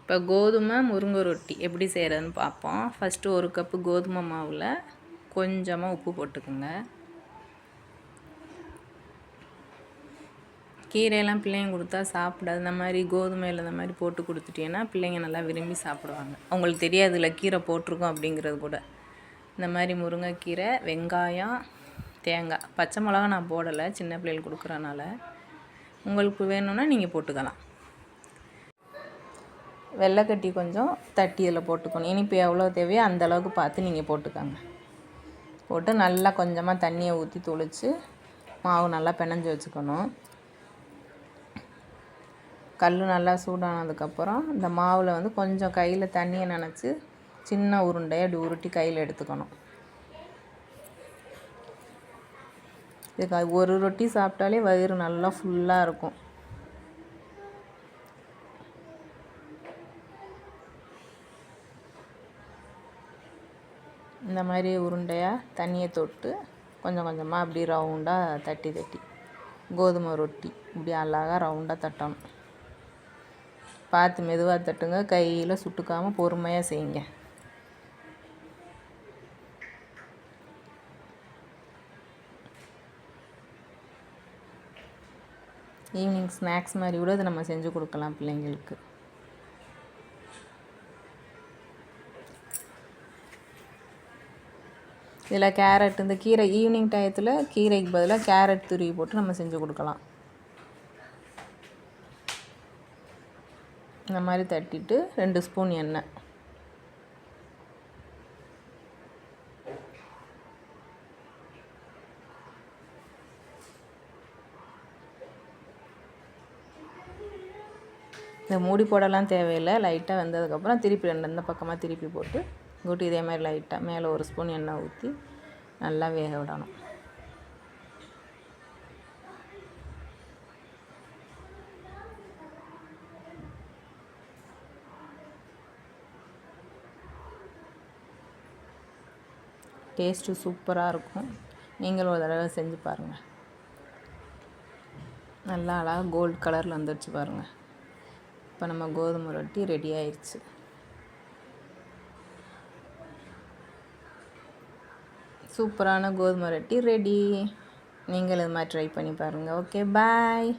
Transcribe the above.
இப்போ கோதுமை முருங்கை ரொட்டி எப்படி செய்கிறதுன்னு பார்ப்போம். ஃபஸ்ட்டு 1 கப்பு கோதுமை மாவில் கொஞ்சமாக உப்பு போட்டுக்கோங்க. கீரையெல்லாம் பிள்ளைங்க கொடுத்தா சாப்பிடாது. இந்த மாதிரி கோதுமையில் இந்த மாதிரி போட்டு கொடுத்துட்டீங்கன்னா பிள்ளைங்க நல்லா விரும்பி சாப்பிடுவாங்க. அவங்களுக்கு தெரியாதுல்ல கீரை போட்டிருக்கோம் அப்படிங்கிறது கூட. இந்த மாதிரி முருங்கைக்கீரை, வெங்காயம், தேங்காய், பச்சை மிளகா நான் போடலை, சின்ன பிள்ளைகள் கொடுக்குறனால. உங்களுக்கு வேணும்னா நீங்கள் போட்டுக்கலாம். வெள்ளைக்கட்டி கொஞ்சம் தட்டி இதில் போட்டுக்கணும். இனிப்பு எவ்வளோ தேவையோ அந்தளவுக்கு பார்த்து நீங்கள் போட்டுக்கோங்க. போட்டு நல்லா கொஞ்சமாக தண்ணியை ஊற்றி தொளித்து மாவு நல்லா பிணைஞ்சி வச்சுக்கணும். கல் நல்லா சூடானதுக்கப்புறம் இந்த மாவில் வந்து கொஞ்சம் கையில் தண்ணியை நனைச்சி சின்ன உருண்டையை அப்படி உருட்டி கையில் எடுத்துக்கணும். இதுக்கு ஒரு ரொட்டி சாப்பிட்டாலே வயிறு நல்லா ஃபுல்லாக இருக்கும். இந்த மாதிரி உருண்டையாக தண்ணியை தொட்டு கொஞ்சம் கொஞ்சமாக அப்படி ரவுண்டாக தட்டி கோதுமை ரொட்டி இப்படி அழகாக ரவுண்டாக தட்டணும். பார்த்து மெதுவாக தட்டுங்க, கையில் சுட்டுக்காமல் பொறுமையாக செய்யுங்க. ஈவினிங் ஸ்நாக்ஸ் மாதிரி கூட இதை நம்ம செஞ்சு கொடுக்கலாம் பிள்ளைங்களுக்கு. இதில் கேரட், இந்த கீரை ஈவினிங் டயத்தில் கீரைக்கு பதிலாக கேரட் துருவி போட்டு நம்ம செஞ்சு கொடுக்கலாம். இந்த மாதிரி தட்டிட்டு 2 ஸ்பூன் எண்ணெய், இந்த மூடி போடலாம் தேவையில்லை. லைட்டாக வெந்ததுக்கப்புறம் திருப்பி இந்த பக்கமாக திருப்பி போட்டு கூட்டி இதே மாதிரி லைட்டாக மேலே 1 ஸ்பூன் எண்ணெய் ஊற்றி நல்லா வேக விடணும். டேஸ்ட்டு சூப்பராக இருக்கும். நீங்களும் ஒரு தடவை செஞ்சு பாருங்கள். நல்லா அழகாக கோல்டு கலரில் வந்துடுச்சு பாருங்கள். இப்போ நம்ம கோதுமை ரொட்டி ரெடி ஆயிடுச்சு. சூப்பரான கோதுமை ரொட்டி ரெடி. நீங்கள் இது மாதிரி ட்ரை பண்ணி பாருங்கள். ஓகே, பாய்.